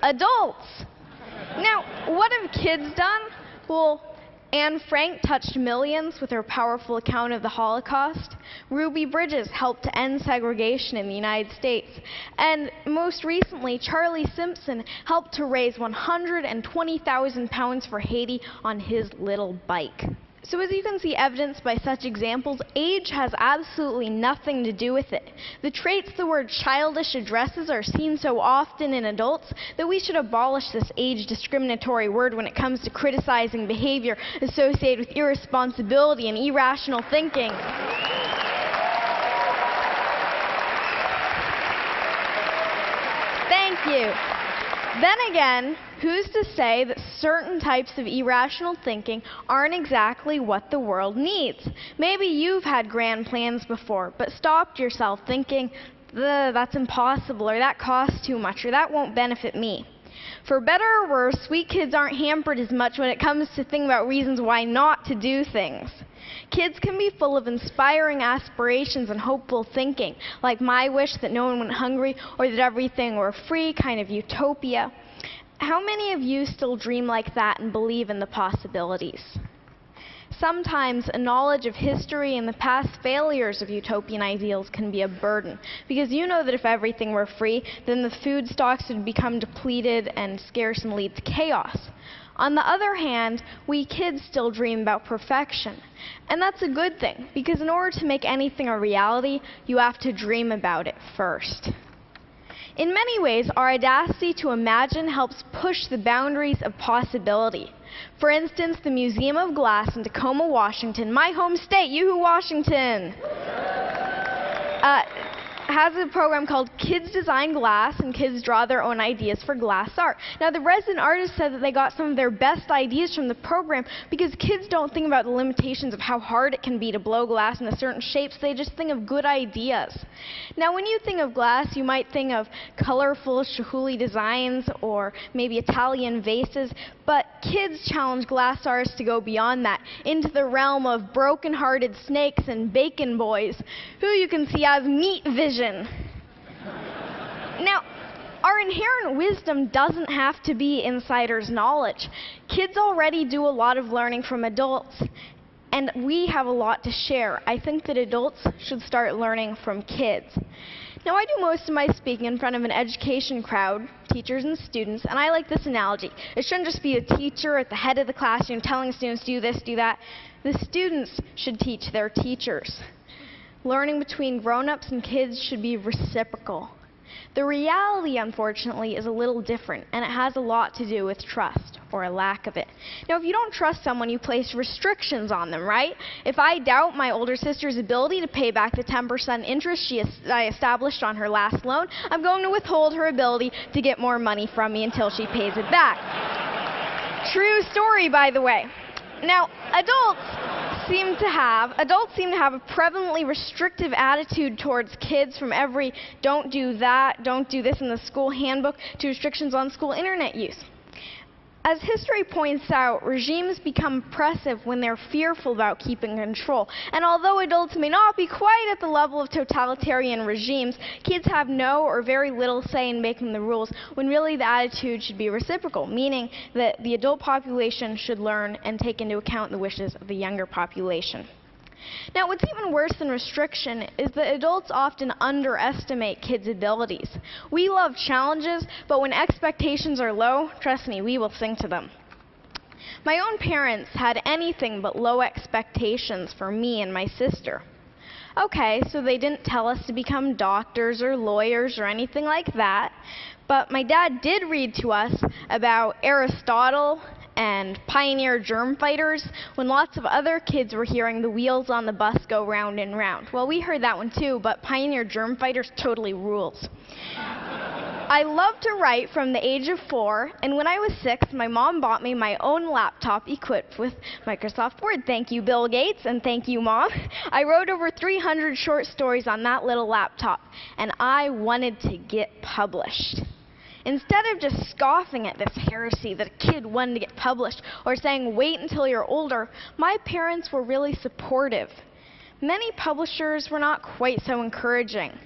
adults. Now, what have kids done? Well, Anne Frank touched millions with her powerful account of the Holocaust. Ruby Bridges helped to end segregation in the United States. And most recently, Charlie Simpson helped to raise 120,000 pounds for Haiti on his little bike. So as you can see evidenced by such examples, age has absolutely nothing to do with it. The traits the word childish addresses are seen so often in adults that we should abolish this age discriminatory word when it comes to criticizing behavior associated with irresponsibility and irrational thinking. Thank you. Then again, who's to say that certain types of irrational thinking aren't exactly what the world needs? Maybe you've had grand plans before, but stopped yourself thinking, that's impossible, or that costs too much, or that won't benefit me. For better or worse, we kids aren't hampered as much when it comes to thinking about reasons why not to do things. Kids can be full of inspiring aspirations and hopeful thinking, like my wish that no one went hungry or that everything were free, kind of utopia. How many of you still dream like that and believe in the possibilities? Sometimes a knowledge of history and the past failures of utopian ideals can be a burden, because you know that if everything were free, then the food stocks would become depleted and scarce and lead to chaos. On the other hand, we kids still dream about perfection. And that's a good thing, because in order to make anything a reality, you have to dream about it first. In many ways, our audacity to imagine helps push the boundaries of possibility. For instance, the Museum of Glass in Tacoma, Washington, my home state, yoo-hoo, Washington, has a program called Kids Design Glass, and kids draw their own ideas for glass art. Now, the resident artist said that they got some of their best ideas from the program because kids don't think about the limitations of how hard it can be to blow glass into certain shapes. They just think of good ideas. Now, when you think of glass, you might think of colorful Chihuly designs or maybe Italian vases, but kids challenge glass artists to go beyond that, into the realm of broken-hearted snakes and bacon boys, who you can see as meat vision. Now, our inherent wisdom doesn't have to be insider's knowledge. Kids already do a lot of learning from adults, and we have a lot to share. I think that adults should start learning from kids. Now, I do most of my speaking in front of an education crowd, teachers and students, and I like this analogy. It shouldn't just be a teacher at the head of the classroom telling students, do this, do that. The students should teach their teachers. Learning between grown-ups and kids should be reciprocal. The reality, unfortunately, is a little different, and it has a lot to do with trust, or a lack of it. Now, if you don't trust someone, you place restrictions on them, right? If I doubt my older sister's ability to pay back the 10% interest I established on her last loan, I'm going to withhold her ability to get more money from me until she pays it back. True story, by the way. Now, adults seem to have a prevalently restrictive attitude towards kids, from every don't do that, don't do this in the school handbook, to restrictions on school internet use. As history points out, regimes become oppressive when they're fearful about keeping control. And although adults may not be quite at the level of totalitarian regimes, kids have no or very little say in making the rules, when really the attitude should be reciprocal, meaning that the adult population should learn and take into account the wishes of the younger population. Now, what's even worse than restriction is that adults often underestimate kids' abilities. We love challenges, but when expectations are low, trust me, we will sing to them. My own parents had anything but low expectations for me and my sister. Okay, so they didn't tell us to become doctors or lawyers or anything like that, but my dad did read to us about Aristotle and pioneer germ fighters when lots of other kids were hearing the wheels on the bus go round and round. Well, we heard that one too, but pioneer germ fighters totally rules. I loved to write from the age of 4, and when I was 6, my mom bought me my own laptop equipped with Microsoft Word. Thank you, Bill Gates, and thank you, Mom. I wrote over 300 short stories on that little laptop, and I wanted to get published. Instead of just scoffing at this heresy that a kid wanted to get published, or saying, wait until you're older, my parents were really supportive. Many publishers were not quite so encouraging.